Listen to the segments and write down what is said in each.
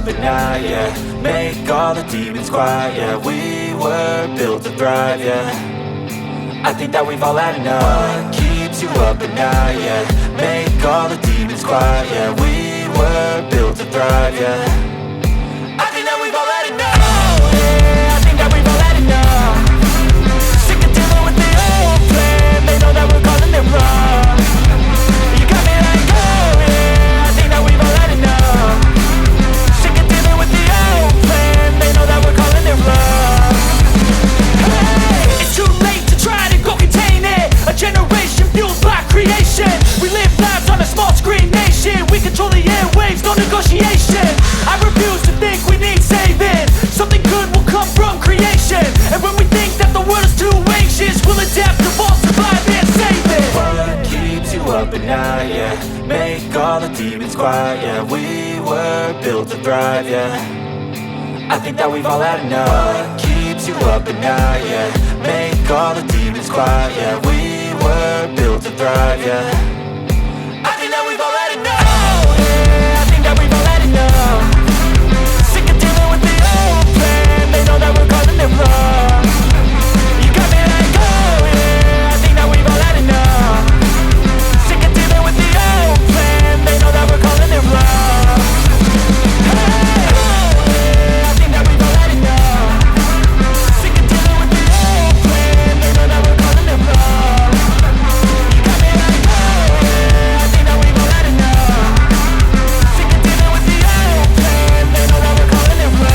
up at night, yeah. Make all the demons quiet, yeah. We were built to thrive, yeah. I think that we've all had enough. What keeps you up at night, yeah. Make all the demons quiet, yeah. We were built to thrive, yeah. I think that we've all had enough. Oh, yeah, I think that we've all had enough. Sick of dealing with the old plan. They know that we're calling it wrong. You got me like, oh yeah, I think that we've all had enough. Sick of dealing with the old plan. They know that we're calling it wrong. Hey, it's too late to try to go contain it. A generation fueled by creation. We live lives on a small screen nation. We control the airwaves, no negotiation. I refuse to think we need saving. Something good will come from creation. And when we think that the world is too anxious, we'll adapt, evolve, survive, and save it. What keeps you up at night, yeah. Make all the demons quiet, yeah. We were built to thrive, yeah. I think that we've all had enough. What keeps you up at night, yeah. Make all the demons quiet, yeah. We were built to thrive, yeah. I think that we've all had enough. Oh yeah, I think that we've all had enough. Sick of dealing with the old plan. They know that we're calling it wrong. You got me like, oh yeah, I think that we've all had enough. Sick of dealing with the old plan. They know that we're calling it wrong. Hey, oh yeah, I think that we've all had enough. Sick of dealing with the old plan. They know that we're calling it wrong. You got me like, oh yeah, I think that we've all had enough. Sick of dealing with the old plan. They know that we're calling it wrong.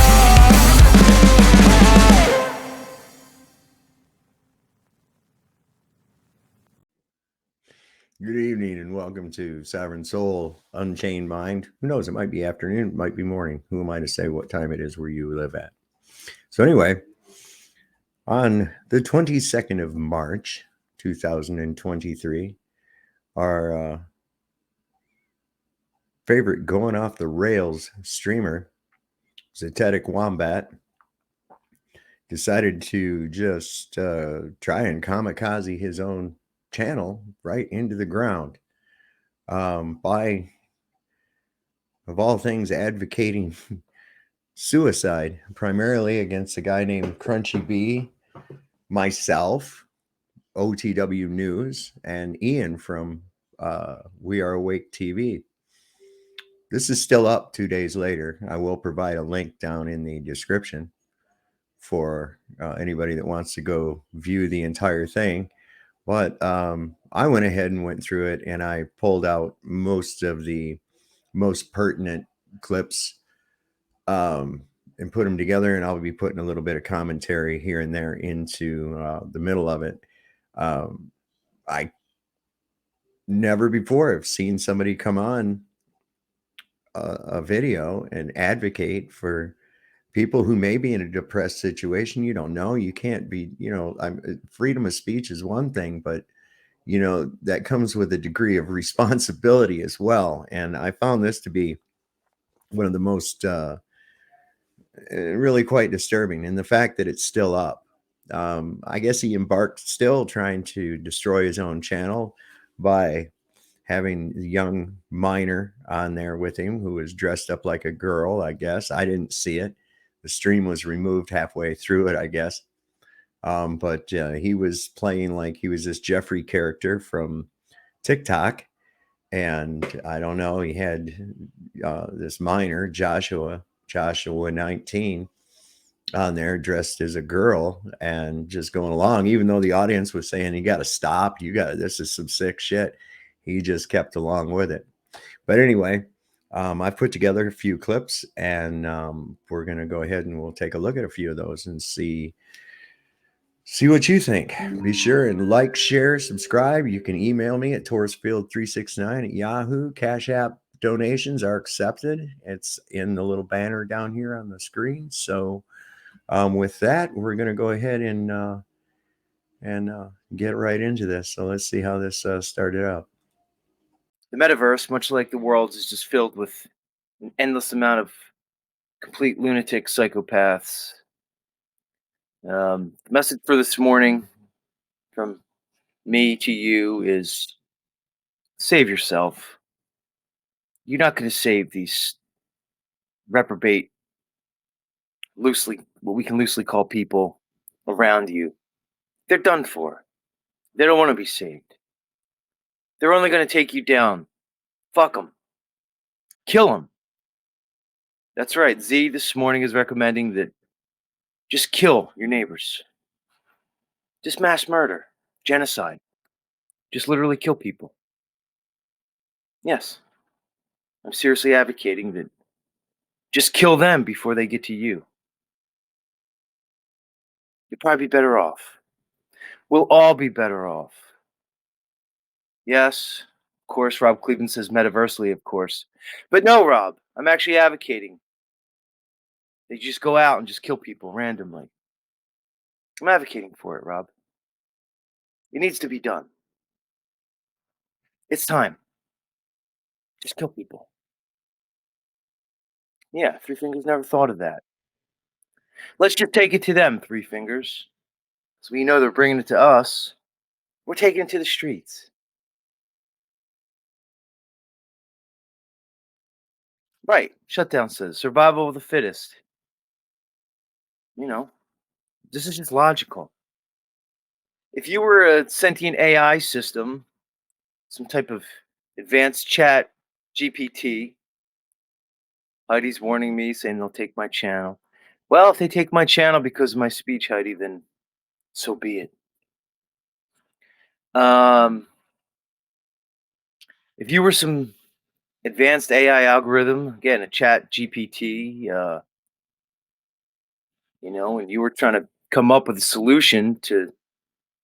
Good evening and welcome to Sovereign Soul Unchained Mind. Who knows? It might be afternoon, it might be morning. Who am I to say what time it is where you live at? So anyway, on the 22nd of March, 2023, our favorite going off the rails streamer, Zetetic Wombat, decided to just try and kamikaze his own channel right into the ground by, of all things, advocating suicide, primarily against a guy named Crunchy B, myself, OTW News, and Ian from We Are Awake TV. This is still up 2 days later. I will provide a link down in the description for anybody that wants to go view the entire thing. But I went ahead and went through it, and I pulled out most of the most pertinent clips and put them together, and I'll be putting a little bit of commentary here and there into the middle of it. I never before have seen somebody come on a video and advocate for people who may be in a depressed situation. You don't know. You can't be, freedom of speech is one thing, but, that comes with a degree of responsibility as well. And I found this to be one of the most really quite disturbing. And the fact that it's still up. I guess he embarked still trying to destroy his own channel by having a young minor on there with him who was dressed up like a girl, I guess. I didn't see it. The stream was removed halfway through it, I guess. But he was playing like he was this Jeffrey character from TikTok. And I don't know, he had this minor, Joshua 19, on there dressed as a girl and just going along, even though the audience was saying, you got to stop. This is some sick shit. He just kept along with it. But anyway, I've put together a few clips, and we're going to go ahead and we'll take a look at a few of those and see what you think. Be sure and like, share, subscribe. You can email me at torresfield369 at Yahoo. Cash App donations are accepted. It's in the little banner down here on the screen. So with that, we're going to go ahead and get right into this. So let's see how this started out. The metaverse, much like the world, is just filled with an endless amount of complete lunatic psychopaths. The message for this morning from me to you is save yourself. You're not going to save these reprobate, what we can loosely call people around you, they're done for. They don't want to be saved. They're only going to take you down. Fuck them. Kill them. That's right. Z this morning is recommending that just kill your neighbors. Just mass murder, genocide. Just literally kill people. Yes. I'm seriously advocating that just kill them before they get to you. You'll probably be better off. We'll all be better off. Yes, of course, Rob Cleveland says metaversely, of course. But no, Rob, I'm actually advocating that you just go out and just kill people randomly. I'm advocating for it, Rob. It needs to be done. It's time. Just kill people. Yeah, Three Fingers never thought of that. Let's just take it to them, Three Fingers. So we know they're bringing it to us. We're taking it to the streets. Right. Shutdown says survival of the fittest. You know, this is just logical. If you were a sentient AI system, some type of advanced chat GPT, Heidi's warning me, saying they'll take my channel. Well, if they take my channel because of my speech, Heidi, then so be it. If you were some advanced AI algorithm, again, a chat GPT, and you were trying to come up with a solution to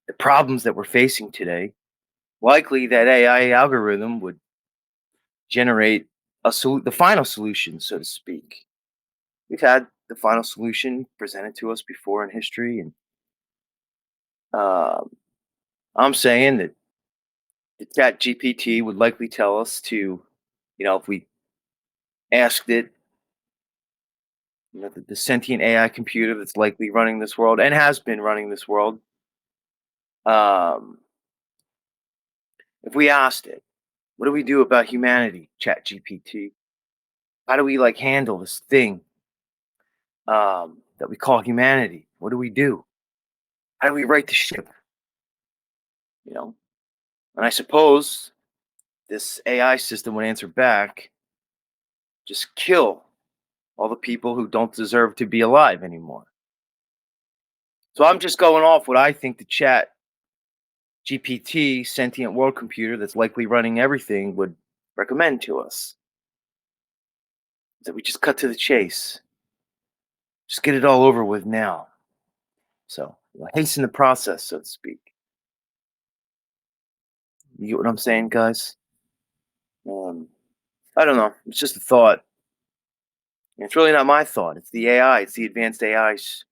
the problems that we're facing today, likely that AI algorithm would generate the final solution, so to speak. We've had the final solution presented to us before in history, and um, I'm saying that the chat GPT would likely tell us to, if we asked it, the sentient AI computer that's likely running this world and has been running this world, um, if we asked it, what do we do about humanity, chat GPT? How do we handle this thing that we call humanity? What do we do? How do we right the ship? And I suppose this AI system would answer back, just kill all the people who don't deserve to be alive anymore. So I'm just going off what I think the chat GPT sentient world computer that's likely running everything would recommend to us. That we just cut to the chase. Just get it all over with now. So hasten the process, so to speak. You get what I'm saying, guys? I don't know. It's just a thought. And it's really not my thought. It's the AI. It's the advanced AI's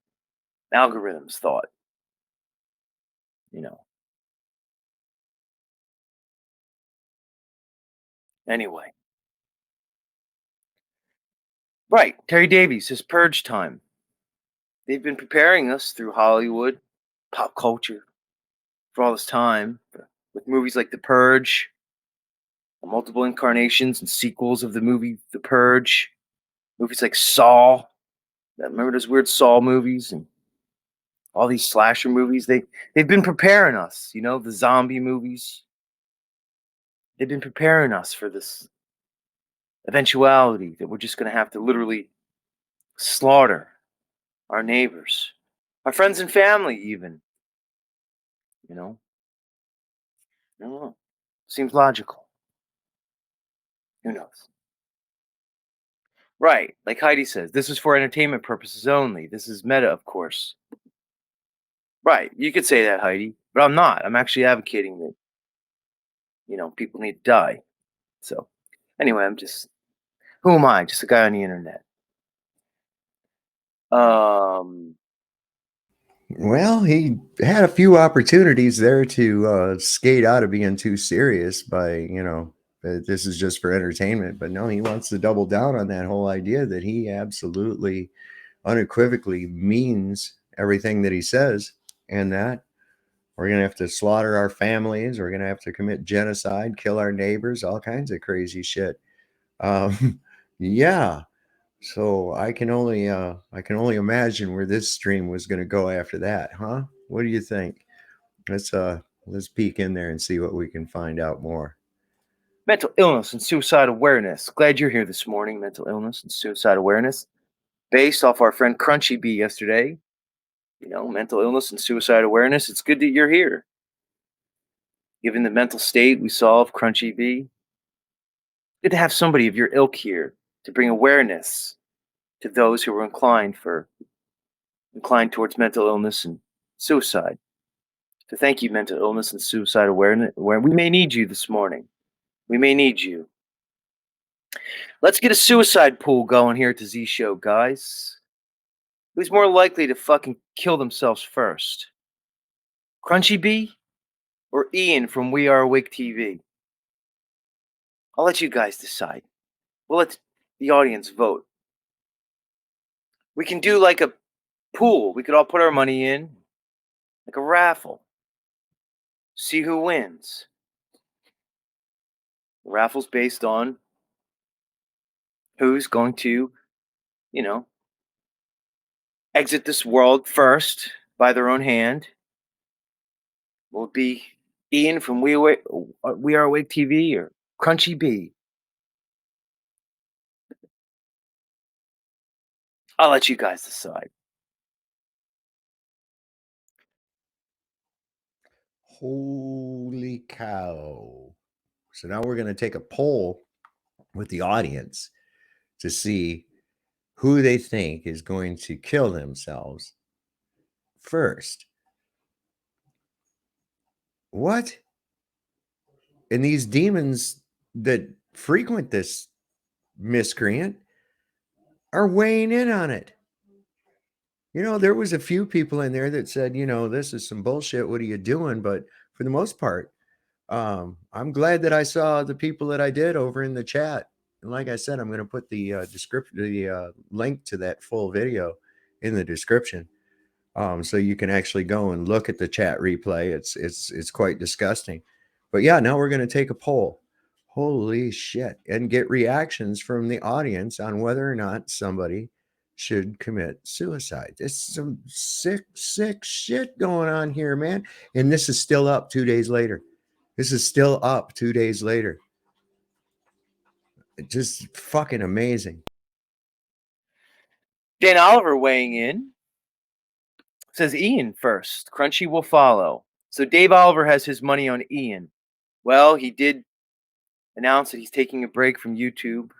algorithms thought. Anyway. Right. Terry Davies, his Purge Time. They've been preparing us through Hollywood, pop culture, for all this time, with movies like The Purge, multiple incarnations and sequels of the movie The Purge, movies like Saw. Remember those weird Saw movies and all these slasher movies? They've been preparing us, the zombie movies. They've been preparing us for this eventuality that we're just going to have to literally slaughter our neighbors, our friends and family, even. I don't know. Seems logical. Who knows? Right. Like Heidi says, this is for entertainment purposes only. This is meta, of course. Right. You could say that, Heidi, but I'm not. I'm actually advocating that, people need to die. So, anyway, who am I? Just a guy on the internet. Well, he had a few opportunities there to skate out of being too serious by, this is just for entertainment. But no, he wants to double down on that whole idea that he absolutely unequivocally means everything that he says, and that we're going to have to slaughter our families. We're going to have to commit genocide, kill our neighbors, all kinds of crazy shit. Yeah. So I can only imagine where this stream was going to go after that, huh? What do you think? Let's peek in there and see what we can find out more. Mental illness and suicide awareness. Glad you're here this morning. Mental illness and suicide awareness, based off our friend Crunchy Bee yesterday. Mental illness and suicide awareness. It's good that you're here. Given the mental state we saw of Crunchy Bee, good to have somebody of your ilk here to bring awareness to those who are inclined towards mental illness and suicide. So thank you, mental illness and suicide awareness. Where we may need you this morning. We may need you. Let's get a suicide pool going here at the Z Show, guys. Who's more likely to fucking kill themselves first? Crunchy Bee or Ian from We Are Awake TV? I'll let you guys decide. We'll let the audience vote. We can do like a pool. We could all put our money in, like a raffle. See who wins. The raffle's based on who's going to, exit this world first by their own hand. Will it be Ian from We Are Awake TV or Crunchy Bee? I'll let you guys decide. Holy cow. So now we're going to take a poll with the audience to see who they think is going to kill themselves first. What? And these demons that frequent this miscreant are weighing in on it. There was a few people in there that said, this is some bullshit. What are you doing? But for the most part, I'm glad that I saw the people that I did over in the chat. And like I said, I'm going to put the link to that full video in the description, so you can actually go and look at the chat replay. It's quite disgusting. But yeah, now we're going to take a poll. Holy shit. And get reactions from the audience on whether or not somebody should commit suicide. There's some sick shit going on here, man. And this is still up 2 days later. This is still up 2 days later. It's just fucking amazing. Dan Oliver weighing in says Ian first. Crunchy will follow. So Dave Oliver has his money on Ian. Well, he did announce that he's taking a break from YouTube.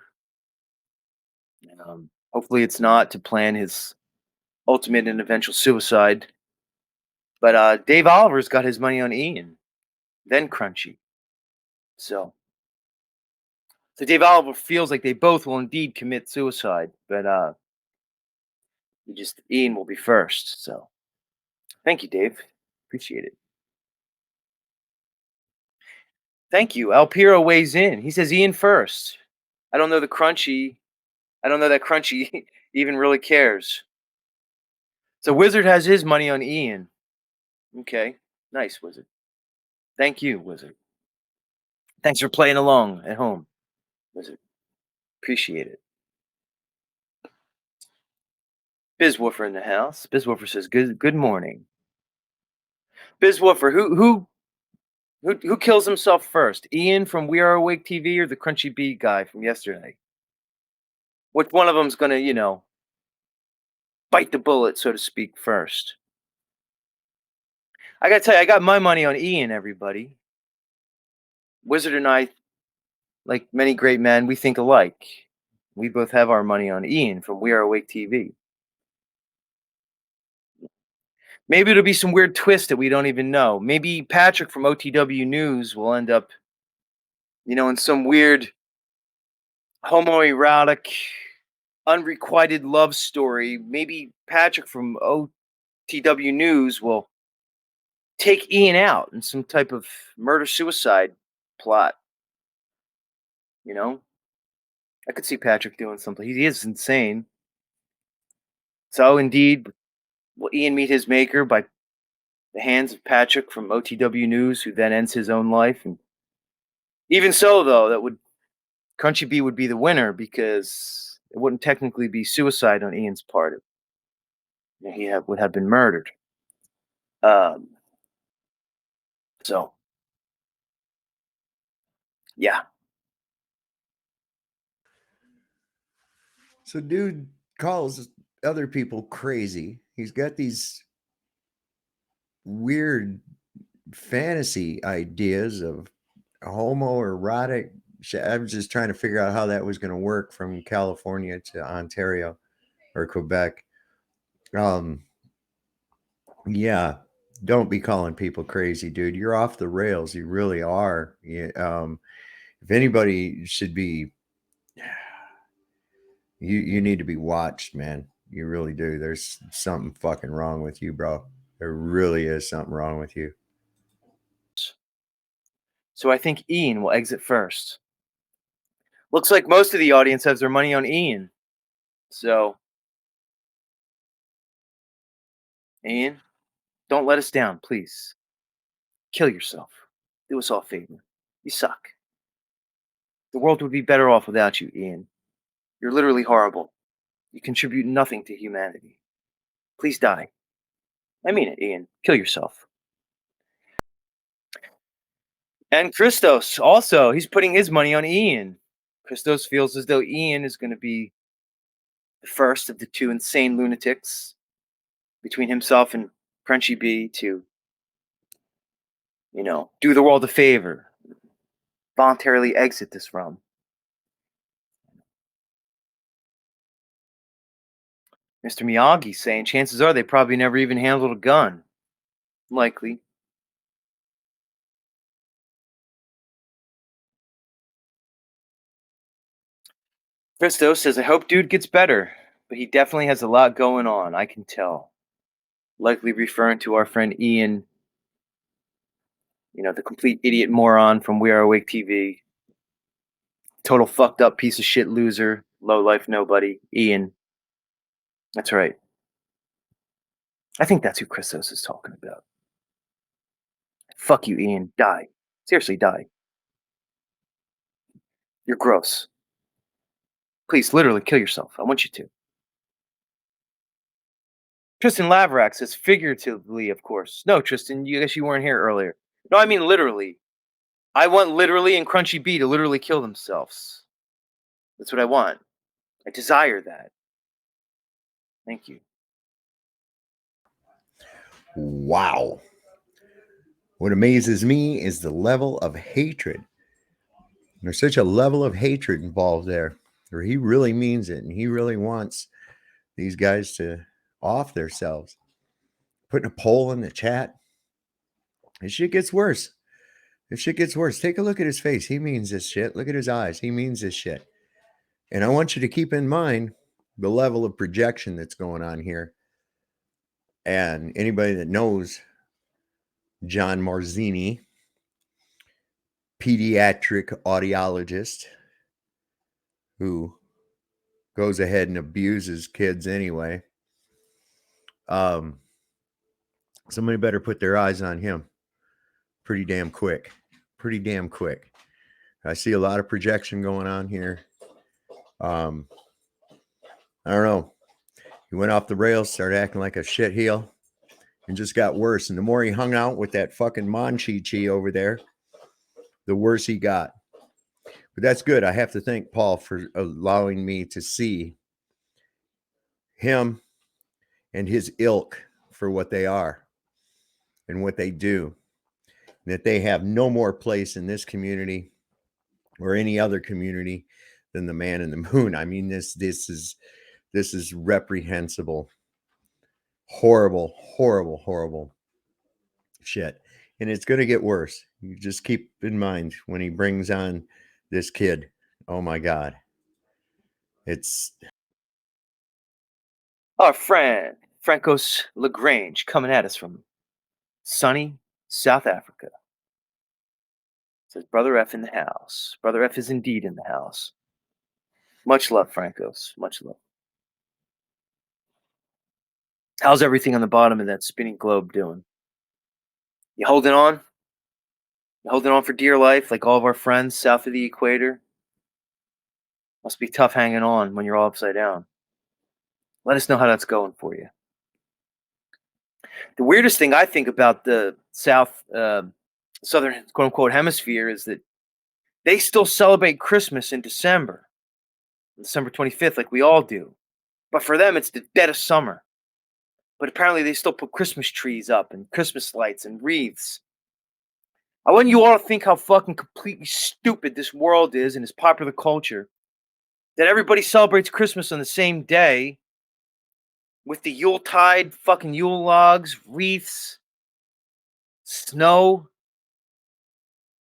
Hopefully it's not to plan his ultimate and eventual suicide. But Dave Oliver's got his money on Ian, then Crunchy. So Dave Oliver feels like they both will indeed commit suicide, but Ian will be first. So thank you, Dave. Appreciate it. Thank you. Alpiro weighs in. He says Ian first. I don't know that Crunchy even really cares. So Wizard has his money on Ian. Okay. Nice, Wizard. Thank you, Wizard. Thanks for playing along at home, Wizard. Appreciate it. Bizwoofer in the house. Bizwoofer says, Good morning. Bizwoofer, who kills himself first? Ian from We Are Awake TV or the Crunchy Bee guy from yesterday? Which one of them's gonna, bite the bullet, so to speak, first? I gotta tell you, I got my money on Ian, everybody. Wizard and I, like many great men, we think alike. We both have our money on Ian from We Are Awake TV. Maybe it'll be some weird twist that we don't even know. Maybe Patrick from OTW News will end up, in some weird homoerotic, unrequited love story. Maybe Patrick from OTW News will take Ian out in some type of murder-suicide plot. I could see Patrick doing something. He is insane. So, indeed, will Ian meet his maker by the hands of Patrick from OTW News, who then ends his own life? And even so, though, Crunchy Bee would be the winner because it wouldn't technically be suicide on Ian's part. Would have been murdered. Um, so yeah, So, dude calls other people crazy. He's got these weird fantasy ideas of homoerotic. I was just trying to figure out how that was going to work from California to Ontario or Quebec. Um, yeah, don't be calling people crazy, dude. You're off the rails. You really are. If anybody should be, you need to be watched, man. You really do. There's something fucking wrong with you, bro. There really is something wrong with you. so I think Ian will exit first. Looks like most of the audience has their money on Ian. So, Ian, don't let us down, please. Kill yourself. Do us all a favor. You suck. The world would be better off without you, Ian. You're literally horrible. You contribute nothing to humanity. Please die. I mean it, Ian. Kill yourself. And Christos, also, he's putting his money on Ian. Christos feels as though Ian is going to be the first of the two insane lunatics between himself and Crunchy B to, do the world a favor, voluntarily exit this realm. Mr. Miyagi saying chances are they probably never even handled a gun. Likely. Christos says, I hope dude gets better, but he definitely has a lot going on, I can tell. Likely referring to our friend Ian, the complete idiot moron from We Are Awake TV. Total fucked up piece of shit loser, low life nobody, Ian. That's right. I think that's who Christos is talking about. Fuck you, Ian. Die. Seriously, die. You're gross. Please, literally kill yourself. I want you to. Tristan Laverack says figuratively, of course. No, Tristan, you guess you weren't here earlier. No, I mean literally. I want literally and Crunchy B to literally kill themselves. That's what I want. I desire that. Thank you. Wow. What amazes me is the level of hatred. There's such a level of hatred involved there, where he really means it and he really wants these guys to off themselves. Putting a poll in the chat. This shit gets worse. This shit gets worse. Take a look at his face. He means this shit. Look at his eyes. He means this shit. And I want you to keep in mind the level of projection that's going on here. And anybody that knows John Marzini, pediatric audiologist who goes ahead and abuses kids anyway. Somebody better put their eyes on him pretty damn quick. Pretty damn quick. I see a lot of projection going on here. I don't know. He went off the rails, started acting like a shit heel, and just got worse. And the more he hung out with that fucking Monchi over there, the worse he got. But that's good. I have to thank Paul for allowing me to see him and his ilk for what they are and what they do. That they have no more place in this community or any other community than the man in the moon. I mean, this is reprehensible. Horrible, horrible, horrible shit. And it's going to get worse. You just keep in mind when he brings on this kid. Oh my God. It's Our friend, Francos Lagrange, coming at us from sunny South Africa. Says, Brother F in the house. Brother F is indeed in the house. Much love, Francos. Much love. How's everything on the bottom of that spinning globe doing? You holding on? You holding on for dear life like all of our friends south of the equator? Must be tough hanging on when you're all upside down. Let us know how that's going for you. The weirdest thing I think about the southern quote unquote hemisphere is that they still celebrate Christmas in December, December 25th, like we all do. But for them, it's the dead of summer. But apparently, they still put Christmas trees up and Christmas lights and wreaths. I want you all to think how fucking completely stupid this world is and its popular culture. That everybody celebrates Christmas on the same day with the Yuletide, fucking Yule logs, wreaths, snow.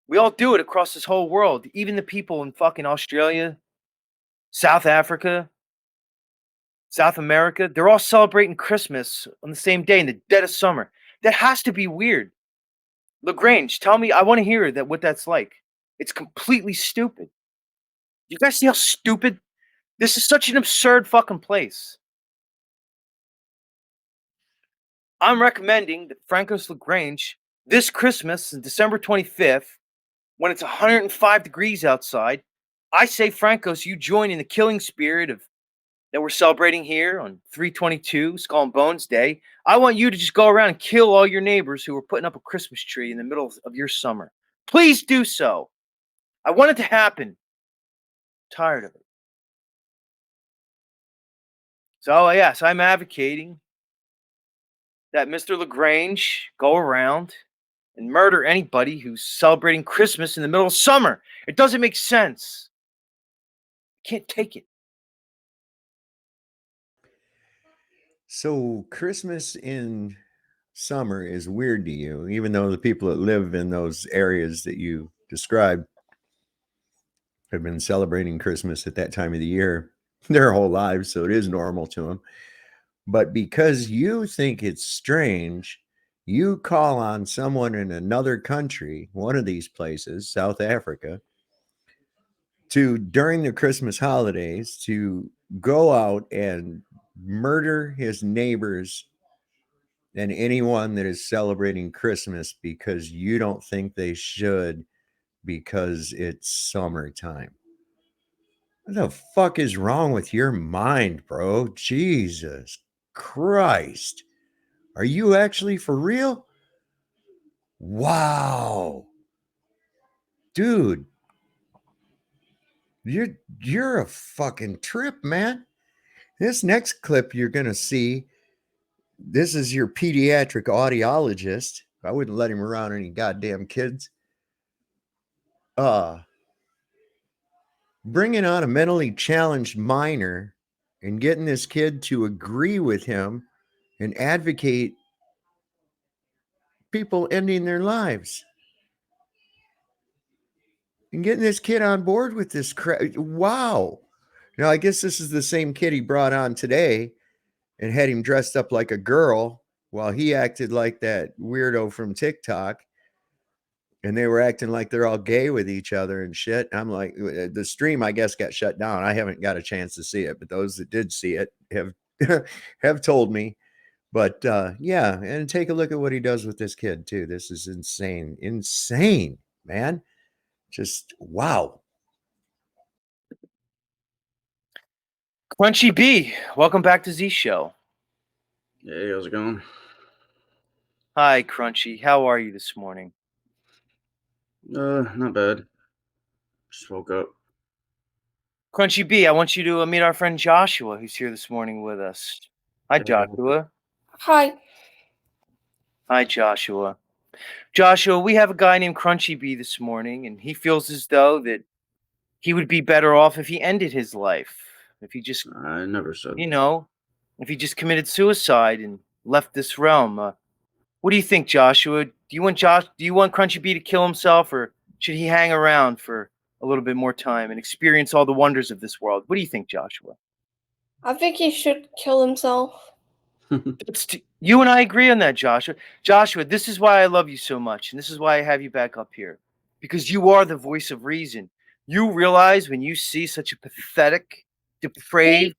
We all do it across this whole world. Even the people in fucking Australia, South Africa, South America, they're all celebrating Christmas on the same day in the dead of summer. That has to be weird. LaGrange, tell me, I want to hear what that's like. It's completely stupid. You guys see how stupid? This is such an absurd fucking place. I'm recommending that Franco's LaGrange this Christmas, December 25th, when it's 105 degrees outside, I say, Franco's, you join in the killing spirit of that we're celebrating here on 3/22, Skull and Bones Day. I want you to just go around and kill all your neighbors who are putting up a Christmas tree in the middle of your summer. Please do so. I want it to happen. I'm tired of it. So, yes, I'm advocating that Mr. LaGrange go around and murder anybody who's celebrating Christmas in the middle of summer. It doesn't make sense. I can't take it. So Christmas in summer is weird to you, even though the people that live in those areas that you described have been celebrating Christmas at that time of the year their whole lives, so it is normal to them. But because you think it's strange, you call on someone in another country, one of these places, South Africa, to during the Christmas holidays to go out and murder his neighbors and anyone that is celebrating Christmas because you don't think they should because it's summertime. What the fuck is wrong with your mind, bro? Jesus Christ. Are you actually for real? Wow. Dude, you're a fucking trip, man. This next clip you're going to see, this is your pediatric audiologist. I wouldn't let him around any goddamn kids. Bringing on a mentally challenged minor and getting this kid to agree with him and advocate people ending their lives. And getting this kid on board with this crap. Wow. Now, I guess this is the same kid he brought on today and had him dressed up like a girl while he acted like that weirdo from TikTok. And they were acting like they're all gay with each other and shit. I'm like, the stream, I guess, got shut down. I haven't got a chance to see it, but those that did see it have have told me. But yeah, and take a look at what he does with this kid too. This is insane, man. Just wow. Crunchy B, welcome back to Z Show. Hey, how's it going? Hi, Crunchy. How are you this morning? Not bad. Just woke up. Crunchy B, I want you to meet our friend Joshua, who's here this morning with us. Hi, Joshua. Hi. Hi, Joshua. Joshua, we have a guy named Crunchy B this morning, and he feels as though that he would be better off if he ended his life. If he just, I never said. If he just committed suicide and left this realm. What do you think, Joshua? Do you want Crunchy B to kill himself, or should he hang around for a little bit more time and experience all the wonders of this world? What do you think, Joshua? I think he should kill himself. You and I agree on that, Joshua. Joshua, this is why I love you so much, and this is why I have you back up here, because you are the voice of reason. You realize when you see such a pathetic, depraved,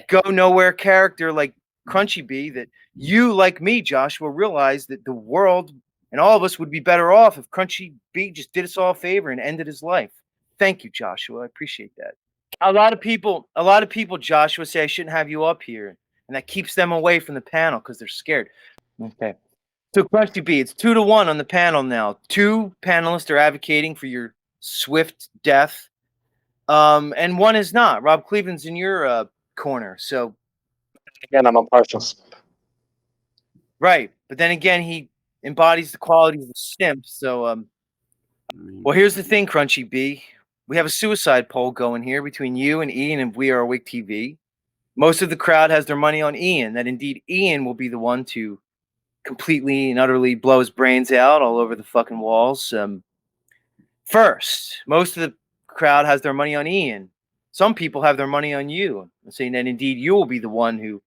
go nowhere character like Crunchy B that you, like me, Joshua, realize that the world and all of us would be better off if Crunchy B just did us all a favor and ended his life. Thank you, Joshua. I appreciate that. A lot of people, Joshua, say I shouldn't have you up here, and that keeps them away from the panel because they're scared. Okay. So, Crunchy B, it's 2-1 on the panel now. 2 panelists are advocating for your swift death, and 1 is not. Rob Cleveland's in your corner. So, Again, I'm a partial. right, but then again, he embodies the qualities of a simp. So, I mean, well, here's the thing, Crunchy B. We have a suicide poll going here between you and Ian of We Are Awake TV. Most of the crowd has their money on Ian, that indeed Ian will be the one to completely and utterly blow his brains out all over the fucking walls. First, most of the crowd has their money on Ian. Some people have their money on you, saying that indeed you will be the one who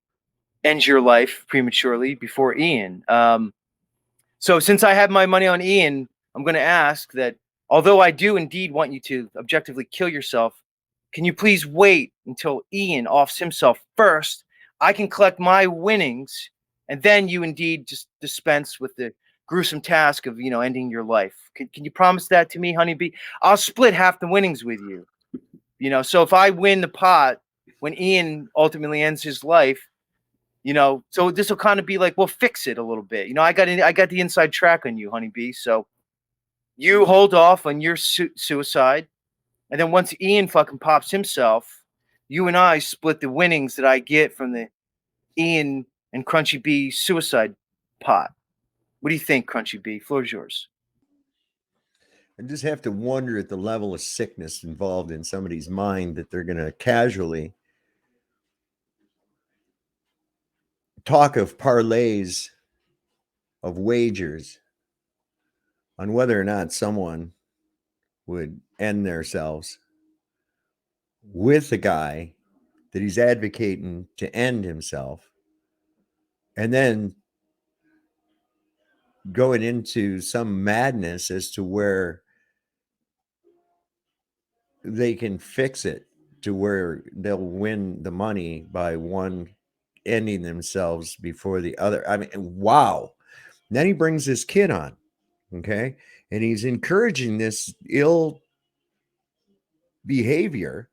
ends your life prematurely before Ian. So since I have my money on Ian, I'm going to ask that although I do indeed want you to objectively kill yourself, can you please wait until Ian offs himself first? I can collect my winnings, and then you indeed just dispense with the gruesome task of, ending your life. Can you promise that to me, honeybee? I'll split half the winnings with you. So if I win the pot when Ian ultimately ends his life, so this will kind of be like, we'll fix it a little bit. I got the inside track on you, honeybee. So you hold off on your suicide. And then once Ian fucking pops himself, you and I split the winnings that I get from the Ian and Crunchy B suicide pot. What do you think, Crunchy B? Floor's yours. I just have to wonder at the level of sickness involved in somebody's mind that they're going to casually talk of parlays of wagers on whether or not someone would end themselves with a guy that he's advocating to end himself, and then going into some madness as to where they can fix it to where they'll win the money by one ending themselves before the other. I mean, wow. And then he brings this kid on, okay? And he's encouraging this ill behavior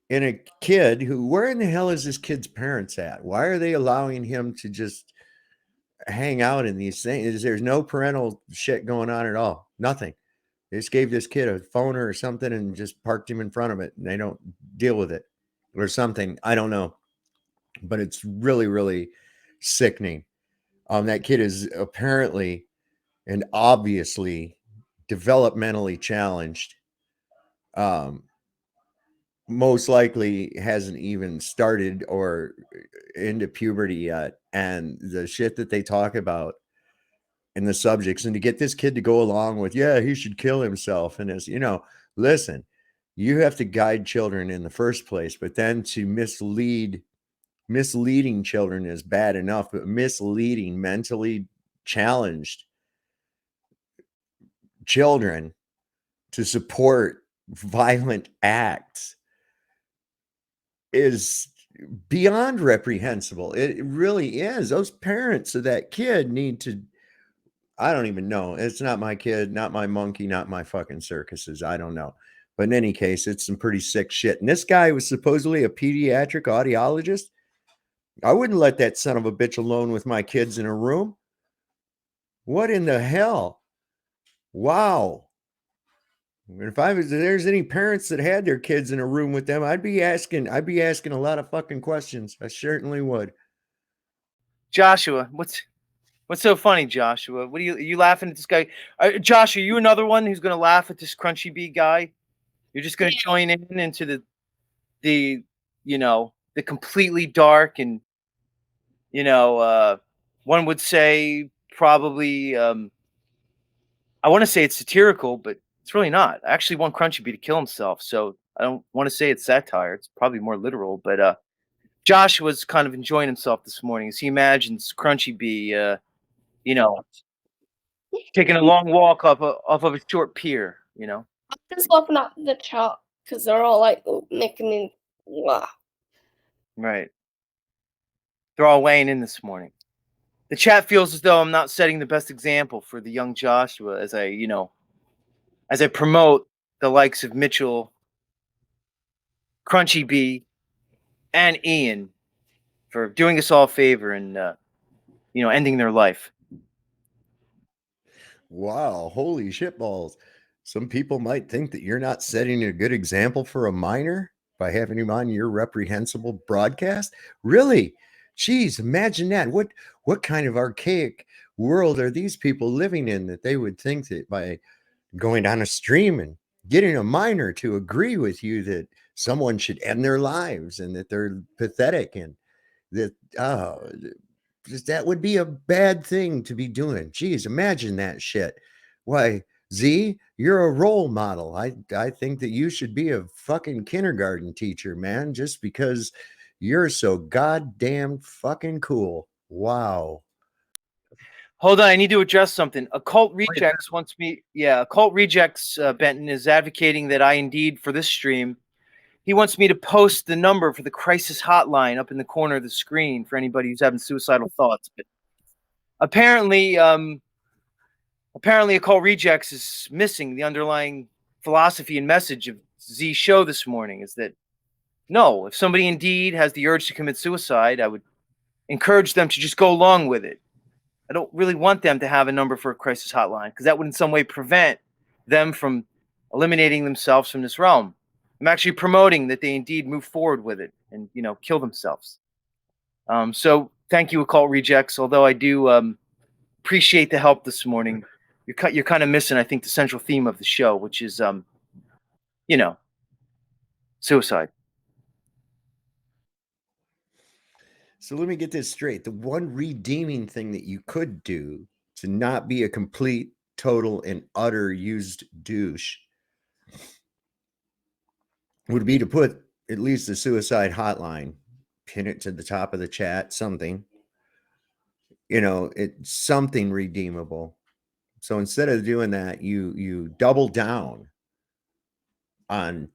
in a kid who, where in the hell is this kid's parents at? Why are they allowing him to just hang out in these things? There's no parental shit going on at all. Nothing. They just gave this kid a phone or something and just parked him in front of it, and they don't deal with it or something. I don't know, but it's really, really sickening. That kid is apparently and obviously developmentally challenged. Most likely hasn't even started or into puberty yet. And the shit that they talk about in the subjects, and to get this kid to go along with, yeah, he should kill himself. And as listen, you have to guide children in the first place, but then to misleading children is bad enough, but misleading mentally challenged children to support violent acts is beyond reprehensible. It really is. Those parents of that kid need to, I don't even know. It's not my kid, not my monkey, not my fucking circuses. I don't know. But in any case, it's some pretty sick shit. And this guy was supposedly a pediatric audiologist. I wouldn't let that son of a bitch alone with my kids in a room. What in the hell? Wow. If there's any parents that had their kids in a room with them, I'd be asking a lot of fucking questions. I certainly would. Joshua, what's so funny, Joshua? What are you laughing at this guy? Josh, are you another one who's going to laugh at this Crunchy B guy? You're just going to join in into the completely dark and one would say probably I want to say it's satirical, but it's really not. I actually want Crunchy B to kill himself, so I don't want to say it's satire. It's probably more literal. But Joshua's kind of enjoying himself this morning as he imagines Crunchy B, taking a long walk off of a short pier. I'm just laughing at the chat because they're all like making me laugh. Right. They're all weighing in this morning. The chat feels as though I'm not setting the best example for the young Joshua as I promote the likes of Mitchell Crunchy B, and Ian for doing us all a favor and ending their life. Wow, holy shitballs. Some people might think that you're not setting a good example for a minor by having him on your reprehensible broadcast. Really? Jeez, imagine that. What kind of archaic world are these people living in that they would think that by going on a stream and getting a minor to agree with you that someone should end their lives and that they're pathetic and that that would be a bad thing to be doing. Jeez, imagine that shit. Why, Z, you're a role model. I think that you should be a fucking kindergarten teacher, man, just because you're so goddamn fucking cool. Wow. Hold on, I need to address something. Occult Rejects wants me. Yeah, Occult Rejects Benton is advocating that I indeed for this stream. He wants me to post the number for the crisis hotline up in the corner of the screen for anybody who's having suicidal thoughts. But apparently, Occult Rejects is missing the underlying philosophy and message of Z's show this morning. Is that no? If somebody indeed has the urge to commit suicide, I would encourage them to just go along with it. I don't really want them to have a number for a crisis hotline because that would in some way prevent them from eliminating themselves from this realm. I'm actually promoting that they indeed move forward with it and, kill themselves. So thank you, Occult Rejects. Although I do appreciate the help this morning, you're kind of missing, I think, the central theme of the show, which is, suicide. So let me get this straight. The one redeeming thing that you could do to not be a complete, total, and utter used douche would be to put at least the suicide hotline, pin it to the top of the chat, something. It's something redeemable. So instead of doing that, you double down on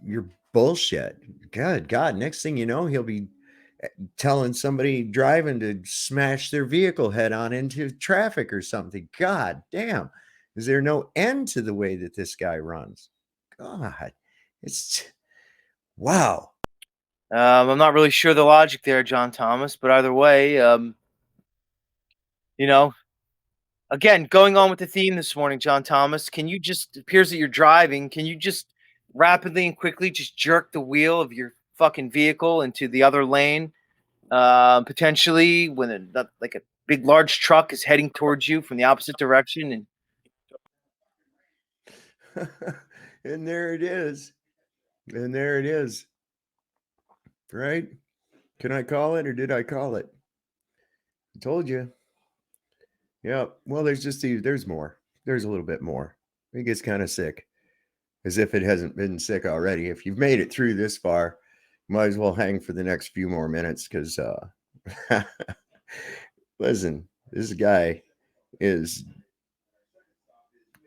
your bullshit. God, next thing you know, he'll be telling somebody driving to smash their vehicle head on into traffic or something. God damn. Is there no end to the way that this guy runs? God, it's wow. I'm not really sure the logic there, John Thomas, but either way, again, going on with the theme this morning, John Thomas, appears that you're driving, can you just rapidly and quickly just jerk the wheel of your fucking vehicle into the other lane, potentially when like a big large truck is heading towards you from the opposite direction, and there it is. And there it is. Right? Can I call it or did I call it? I told you. Yeah. Well, there's more. There's a little bit more. It gets kind of sick. As if it hasn't been sick already. If you've made it through this far, you might as well hang for the next few more minutes because listen, this guy is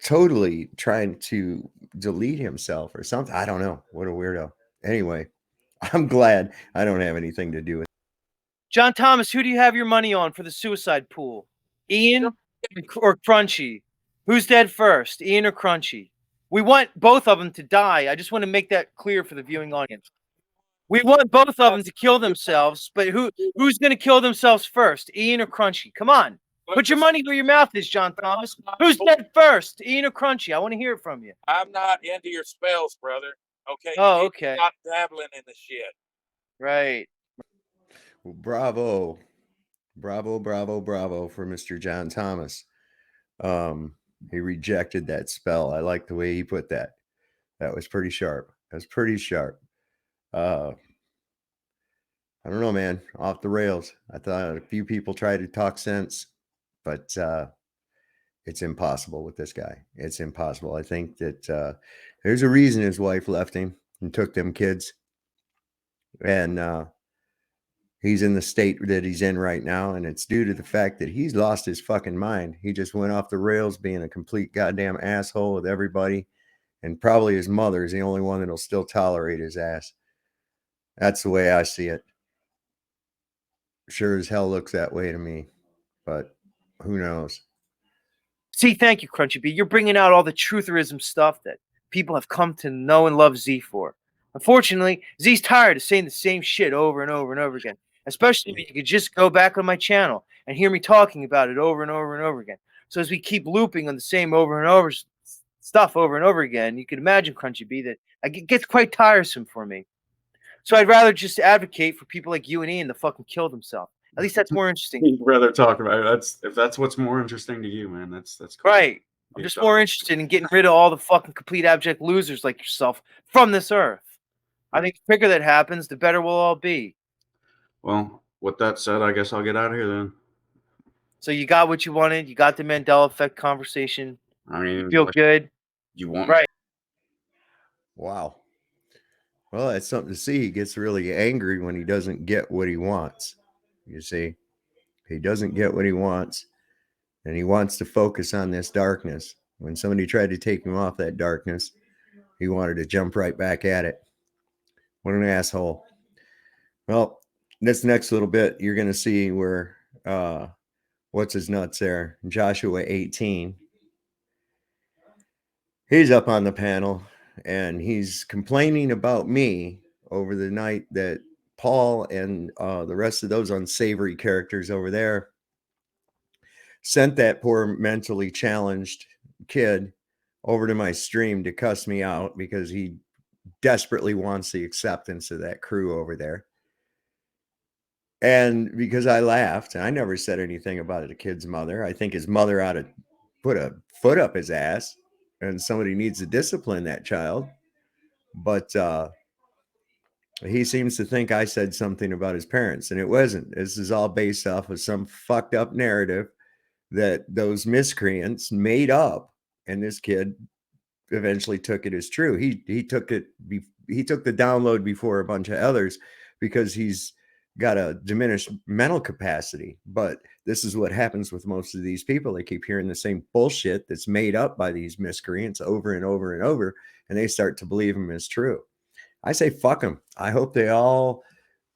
totally trying to delete himself or something. I don't know. What a weirdo. Anyway, I'm glad I don't have anything to do with it. John Thomas, who do you have your money on for the suicide pool? Ian or Crunchy? Who's dead first, Ian or Crunchy? We want both of them to die. I just want to make that clear for the viewing audience. We want both of them to kill themselves, but who's going to kill themselves first, Ian or Crunchy? Come on. Put your money where your mouth is, John Thomas. Who's dead first, Ian or Crunchy? I want to hear it from you. I'm not into your spells, brother. Okay. Oh, okay. Stop dabbling in the shit. Right. Well, bravo for Mr. John Thomas. He rejected that spell. I like the way he put that. That was pretty sharp. I don't know, man. Off the rails. I thought a few people tried to talk sense, but it's impossible with this guy. It's impossible. I think that there's a reason his wife left him and took them kids. And he's in the state that he's in right now. And it's due to the fact that he's lost his fucking mind. He just went off the rails being a complete goddamn asshole with everybody. And probably his mother is the only one that'll still tolerate his ass. That's the way I see it. Sure as hell looks that way to me. But who knows? See, thank you, Crunchy B. You're bringing out all the trutherism stuff that people have come to know and love Z for. Unfortunately, Z's tired of saying the same shit over and over and over again. Especially when you could just go back on my channel and hear me talking about it over and over and over again. So as we keep looping on the same over and over stuff over and over again, you can imagine, Crunchy B, that it gets quite tiresome for me. So I'd rather just advocate for people like you and Ian to fucking kill themselves. At least that's more interesting. You'd rather talk about it. If that's what's more interesting to you, man. That's cool. Right. I'm just more interested in getting rid of all the fucking complete abject losers like yourself from this earth. I think the quicker that happens, the better we'll all be. Well, with that said, I guess I'll get out of here then. So you got what you wanted. You got the Mandela effect conversation. I mean, You feel good. You want Right. Wow. Well, that's something to see. He gets really angry when he doesn't get what he wants. You see, he doesn't get what he wants, and he wants to focus on this darkness. When somebody tried to take him off that darkness, he wanted to jump right back at it. What an asshole. Well, this next little bit, you're going to see where, what's his nuts there? Joshua 18. He's up on the panel, and he's complaining about me over the night that Paul and the rest of those unsavory characters over there sent that poor mentally challenged kid over to my stream to cuss me out because he desperately wants the acceptance of that crew over there. And because I laughed, and I never said anything about the kid's mother. I think his mother ought to put a foot up his ass, and somebody needs to discipline that child. But he seems to think I said something about his parents, and it wasn't. This is all based off of some fucked up narrative that those miscreants made up, and this kid eventually took it as true. He took it. He took the download before a bunch of others because he's got a diminished mental capacity. But this is what happens with most of these people. They keep hearing the same bullshit that's made up by these miscreants over and over and over, and they start to believe them as true. I say fuck them. I hope they all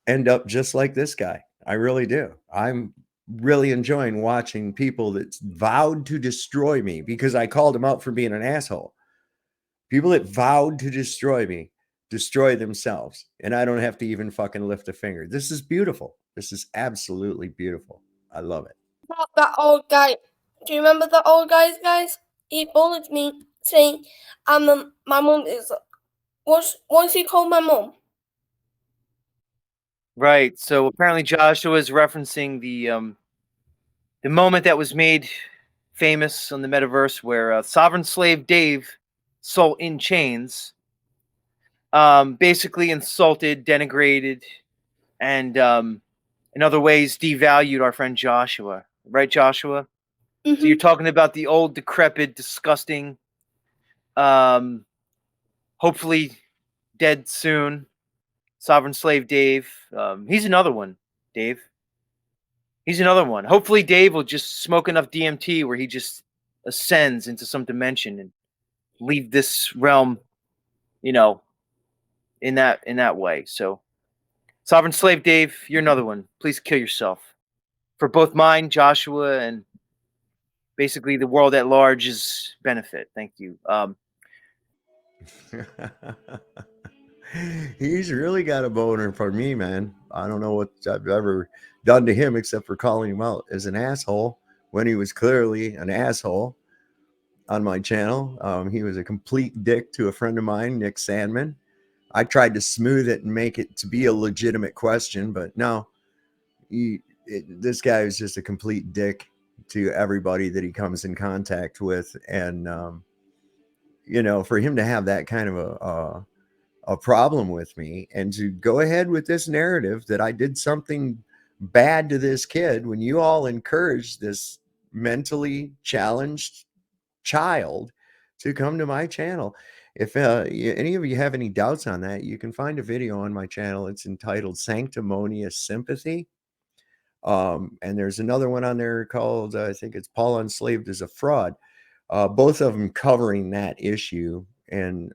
end up just like this guy. I really do. I'm really enjoying watching people that vowed to destroy me because I called him out for being an asshole. People that vowed to destroy me destroy themselves, and I don't have to even fucking lift a finger. This is beautiful. This is absolutely beautiful. I love it. About that old guy. Do you remember the old guys? He bullied me, saying, my mom is. What's he called my mom? Right. So apparently Joshua is referencing the moment that was made famous on the metaverse where sovereign slave Dave, soul in chains, basically insulted, denigrated, and in other ways devalued our friend Joshua. Right, Joshua? Mm-hmm. So you're talking about the old, decrepit, disgusting, hopefully dead soon, sovereign slave Dave. He's another one, Dave. He's another one. Hopefully Dave will just smoke enough DMT where he just ascends into some dimension and leave this realm, in that way. So sovereign slave Dave, you're another one. Please kill yourself. For both mine, Joshua, and basically the world at large's benefit. Thank you. He's really got a boner for me, man. I don't know what I've ever done to him except for calling him out as an asshole when he was clearly an asshole on my channel. He was a complete dick to a friend of mine, Nick Sandman. I tried to smooth it and make it to be a legitimate question, but no, this guy is just a complete dick to everybody that he comes in contact with. And, for him to have that kind of a problem with me and to go ahead with this narrative that I did something bad to this kid when you all encouraged this mentally challenged child to come to my channel. If any of you have any doubts on that, you can find a video on my channel. It's entitled Sanctimonious Sympathy. And there's another one on there called, I think it's Paul Enslaved as a Fraud. Both of them covering that issue in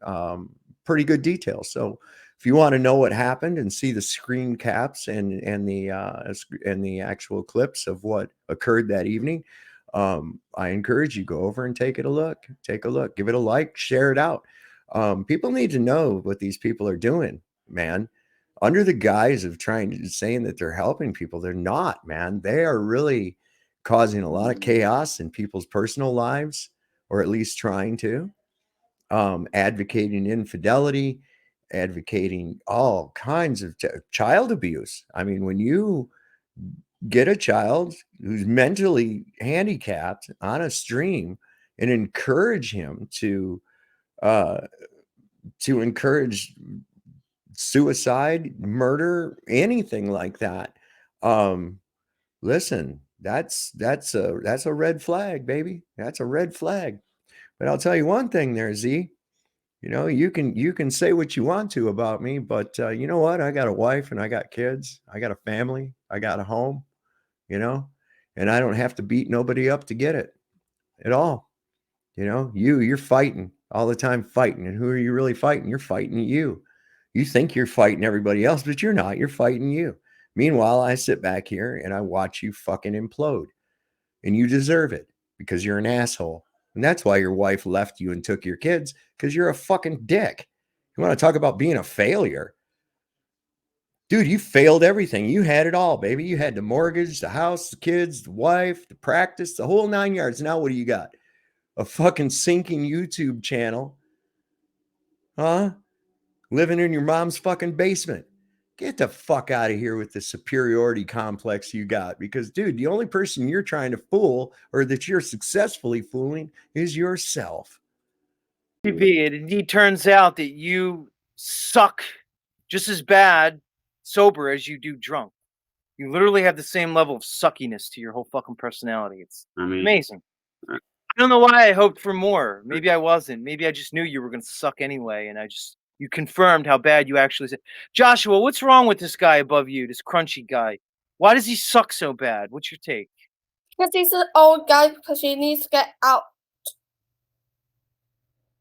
pretty good detail. So if you want to know what happened and see the screen caps and the actual clips of what occurred that evening, I encourage you go over and take a look, give it a like, share it out. People need to know what these people are doing, man. Under the guise of saying that they're helping people, they're not, man. They are really causing a lot of chaos in people's personal lives, or at least trying to. Advocating infidelity, advocating all kinds of child abuse. I mean, when you get a child who's mentally handicapped on a stream and encourage him to encourage suicide, murder, anything like that, listen, that's a red flag, baby. That's a red flag. But I'll tell you one thing there, Z. You know, you can say what you want to about me, but you know what? I got a wife and I got kids. I got a family. I got a home, you know, and I don't have to beat nobody up to get it at all. You know, you're fighting all the time, fighting. And who are you really fighting? You're fighting you. You think you're fighting everybody else, but you're not. You're fighting you. Meanwhile, I sit back here and I watch you fucking implode. And you deserve it because you're an asshole. And that's why your wife left you and took your kids, because you're a fucking dick. You want to talk about being a failure? Dude, you failed everything. You had it all, baby. You had the mortgage, the house, the kids, the wife, the practice, the whole 9 yards. Now what do you got? A fucking sinking YouTube channel. Huh? Living in your mom's fucking basement. Get the fuck out of here with the superiority complex you got. Because, dude, the only person you're trying to fool, or that you're successfully fooling, is yourself. It indeed turns out that you suck just as bad sober as you do drunk. You literally have the same level of suckiness to your whole fucking personality. It's amazing. I don't know why I hoped for more. Maybe I wasn't. Maybe I just knew you were going to suck anyway, and you confirmed how bad you actually said. Joshua, what's wrong with this guy above you, this crunchy guy? Why does he suck so bad? What's your take? Because he's an old guy because he needs to get out.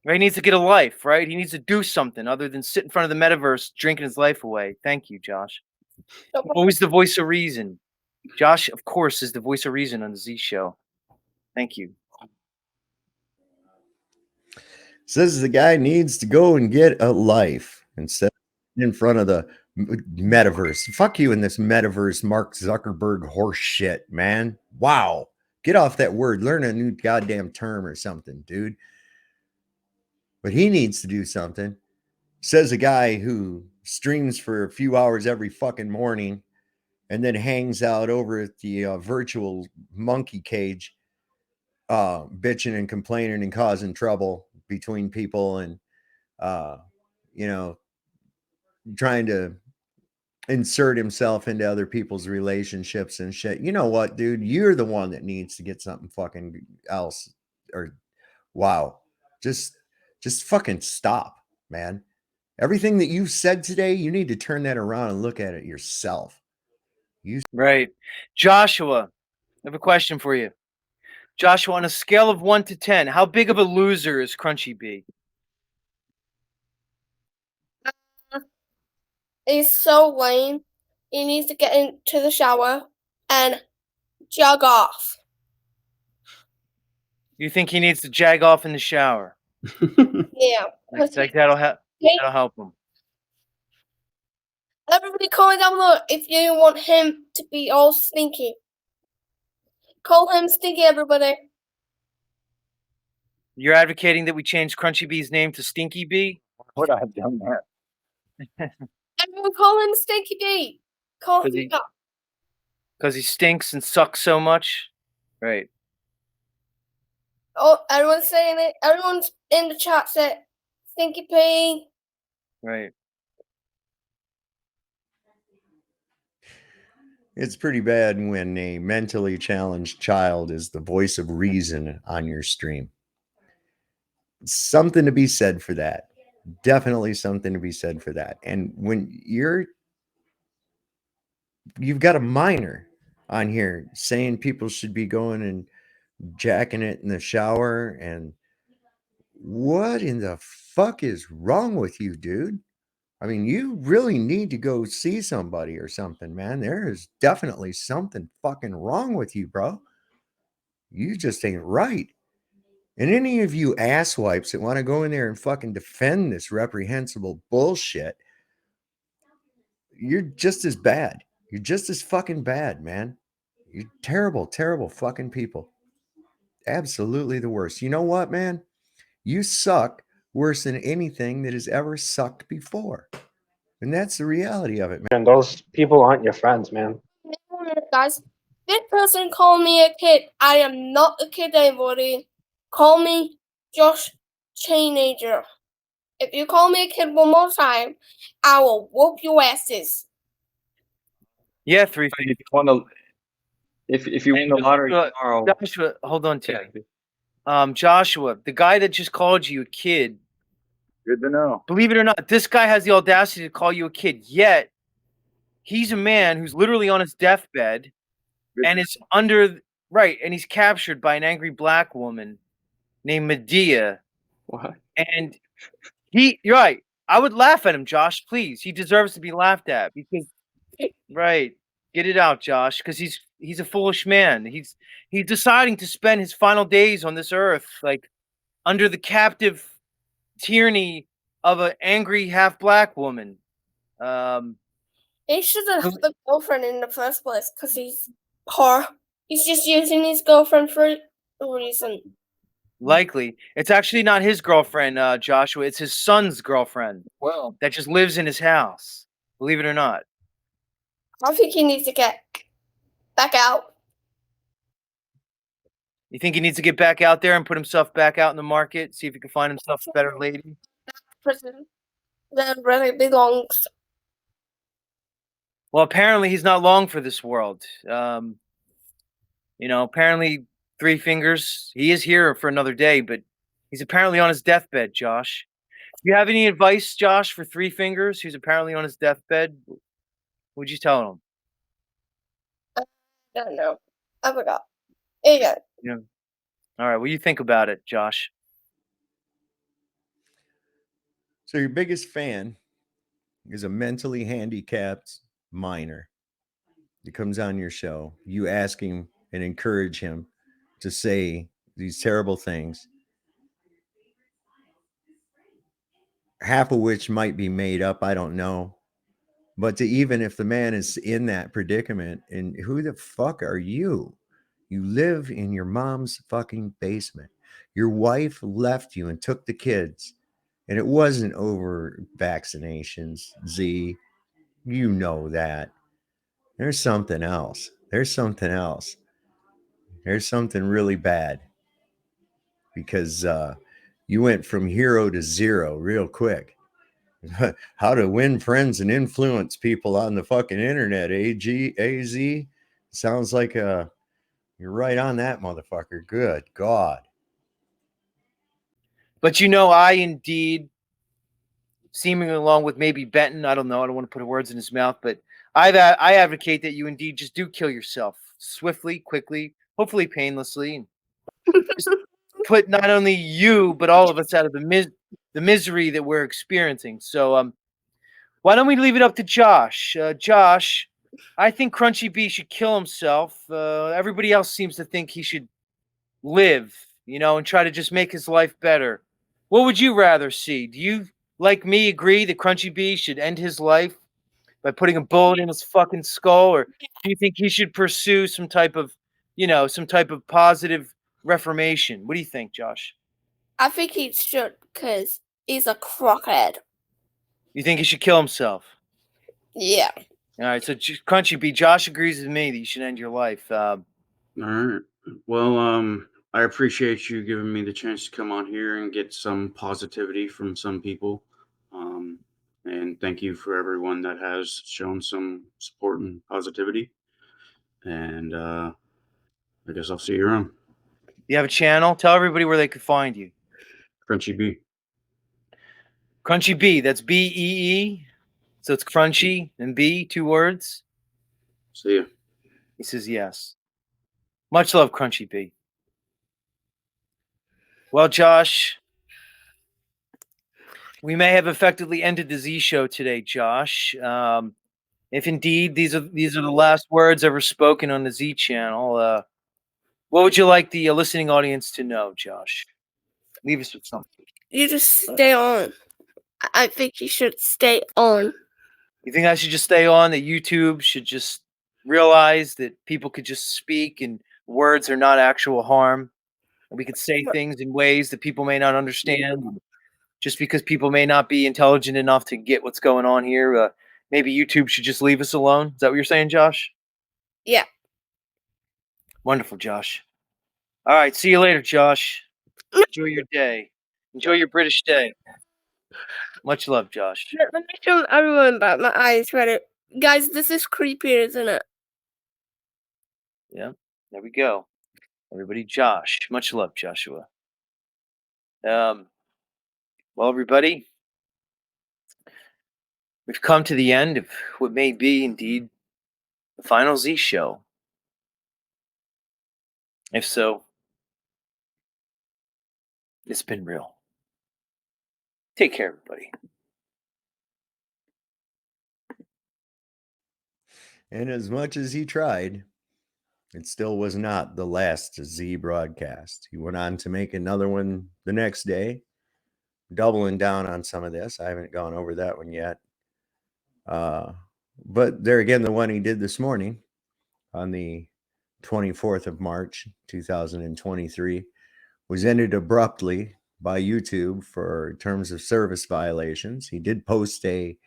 Right? He needs to get a life, right? He needs to do something other than sit in front of the metaverse drinking his life away. Thank you, Josh. Always the voice of reason. Josh, of course, is the voice of reason on the Z Show. Thank you. Says the guy needs to go and get a life instead of in front of the metaverse. Fuck you in this metaverse, Mark Zuckerberg horse shit, man. Wow. Get off that word. Learn a new goddamn term or something, dude. But he needs to do something. Says a guy who streams for a few hours every fucking morning and then hangs out over at the virtual monkey cage, bitching and complaining and causing trouble between people, and you know, trying to insert himself into other people's relationships and shit. You know what, dude? You're the one that needs to get something fucking else. Or wow. Just fucking stop, man. Everything that you said today, you need to turn that around and look at it yourself. Right. Joshua, I have a question for you. Joshua, on a scale of 1 to 10, how big of a loser is Crunchy B? He's so lame. He needs to get into the shower and jog off. You think he needs to jag off in the shower? Yeah. Like that'll help him. Everybody comment down below if you want him to be all stinky. Call him Stinky, everybody. You're advocating that we change Crunchy B's name to Stinky B? Would I have done that? Everyone call him Stinky B. Call him up. Because he stinks and sucks so much? Right. Oh, everyone's saying it. Everyone's in the chat said Stinky P. Right. It's pretty bad when a mentally challenged child is the voice of reason on your stream. Something to be said for that. Definitely something to be said for that. And when you've got a minor on here saying people should be going and jacking it in the shower, and what in the fuck is wrong with you, dude? I mean, you really need to go see somebody or something, man. There is definitely something fucking wrong with you, bro. You just ain't right. And any of you asswipes that want to go in there and fucking defend this reprehensible bullshit, you're just as bad. You're just as fucking bad, man. You're terrible, terrible fucking people. Absolutely the worst. You know what, man? You suck worse than anything that has ever sucked before. And that's the reality of it, man. And those people aren't your friends, man. Guys, this person called me a kid. I am not a kid, everybody. Call me Josh Teenager. If you call me a kid one more time, I will whoop your asses. Yeah, three. If you want to, if you win the lottery tomorrow, Joshua, hold on, Terry. Joshua, the guy that just called you a kid. good to know. Believe it or not, this guy has the audacity to call you a kid. Yet he's a man who's literally on his deathbed, and is and he's captured by an angry black woman named Medea. What? And you're right. I would laugh at him, Josh. Please, he deserves to be laughed at because, right? Get it out, Josh, because he's a foolish man. He's deciding to spend his final days on this earth, like under the captive tyranny of an angry half black woman. He shouldn't have the girlfriend in the first place because he's poor. He's just using his girlfriend for a reason. Likely, it's actually not his girlfriend, Joshua. It's his son's girlfriend. Well, That just lives in his house. Believe it or not. I think he needs to get back out. You think he needs to get back out there and put himself back out in the market, see if he can find himself a better lady? Prison that really belongs. Well, apparently he's not long for this world. Apparently Three Fingers, he is here for another day, but he's apparently on his deathbed, Josh. Do you have any advice, Josh, for Three Fingers, who's apparently on his deathbed? What'd you tell him? I don't know. I forgot. Yeah. All right, well, you think about it, Josh. So your biggest fan is a mentally handicapped minor that comes on your show. You ask him and encourage him to say these terrible things, half of which might be made up, I don't know. But even if the man is in that predicament, and who the fuck are you? You live in your mom's fucking basement. Your wife left you and took the kids, and it wasn't over vaccinations, Z. You know that. There's something else. There's something else. There's something really bad, because you went from hero to zero real quick. How to win friends and influence people on the fucking internet, AZ. Sounds like you're right on that, motherfucker. Good God. But I indeed, seemingly along with maybe Benton, I don't know, I don't want to put words in his mouth, but I advocate that you indeed just do kill yourself swiftly, quickly, hopefully painlessly, and just put not only you but all of us out of the misery that we're experiencing. So why don't we leave it up to Josh? Josh, I think Crunchy B should kill himself. Everybody else seems to think he should live, and try to just make his life better. What would you rather see? Do you, like me, agree that Crunchy B should end his life by putting a bullet in his fucking skull, or do you think he should pursue some type of positive reformation? What do you think, Josh? I think he should because he's a crockhead. You think he should kill himself? Yeah. All right, so Crunchy B, Josh agrees with me that you should end your life. All right. Well, I appreciate you giving me the chance to come on here and get some positivity from some people. And thank you for everyone that has shown some support and positivity. And I guess I'll see you around. You have a channel? Tell everybody where they could find you. Crunchy B. Crunchy B, that's BEE. So it's Crunchy and B, 2 words. See ya. He says yes. Much love, Crunchy B. Well, Josh, we may have effectively ended the Z Show today, Josh. If indeed these are the last words ever spoken on the Z channel, what would you like the listening audience to know, Josh? Leave us with something. You just stay on. I think you should stay on. You think I should just stay on? That YouTube should just realize that people could just speak and words are not actual harm. And we could say things in ways that people may not understand. Just because people may not be intelligent enough to get what's going on here, maybe YouTube should just leave us alone. Is that what you're saying, Josh? Yeah. Wonderful, Josh. All right, see you later, Josh. Enjoy your day. Enjoy your British day. Much love, Josh. Let me show everyone that my eyes ready. Guys, this is creepy, isn't it? Yeah, there we go. Everybody, Josh. Much love, Joshua. Well, everybody, we've come to the end of what may be indeed the final Z show. If so, it's been real. Take care, everybody. And as much as he tried, it still was not the last Z broadcast. He went on to make another one the next day, doubling down on some of this. I haven't gone over that one yet. But there again, the one he did this morning on the 24th of March, 2023, was ended abruptly by YouTube for terms of service violations. He did post a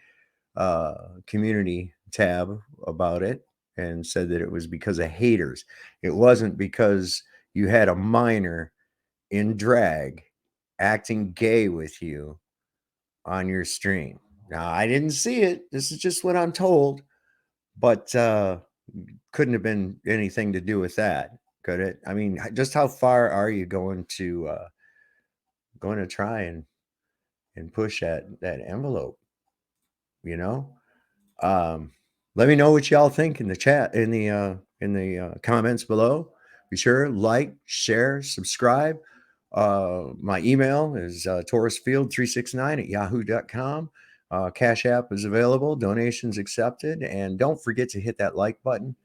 community tab about it and said that it was because of haters. It wasn't because you had a minor in drag acting gay with you on your stream. Now, I didn't see it. This is just what I'm told, but couldn't have been anything to do with that, could it? I mean, just how far are you going to try and push that envelope? You know, let me know what y'all think in the chat, in the comments below. Be sure like, share, subscribe. My email is taurusfield369@yahoo.com. Cash App is available, donations accepted, and don't forget to hit that like button.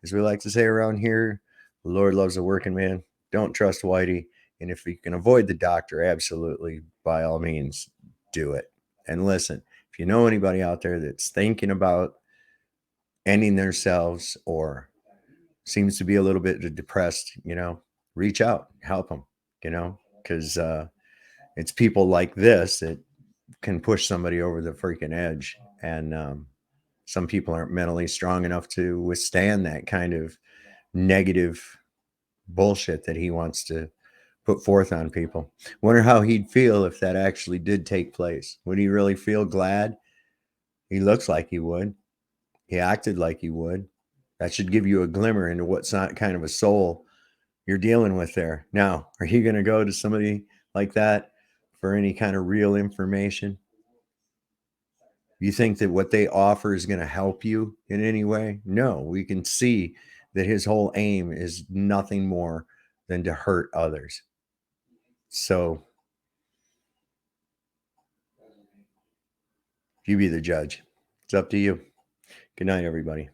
As we like to say around here, the Lord loves a working man. Don't trust Whitey, and if you can avoid the doctor, absolutely, by all means, do it. And listen, if you know anybody out there that's thinking about ending themselves or seems to be a little bit depressed, reach out, help them, because it's people like this that can push somebody over the freaking edge. And some people aren't mentally strong enough to withstand that kind of negative bullshit that he wants to put forth on people. Wonder how he'd feel if that actually did take place. Would he really feel glad? He looks like he would. He acted like he would. That should give you a glimmer into what kind of a soul you're dealing with there. Now, are you going to go to somebody like that for any kind of real information? You think that what they offer is going to help you in any way? No, we can see that his whole aim is nothing more than to hurt others. So you be the judge. It's up to you. Good night, everybody.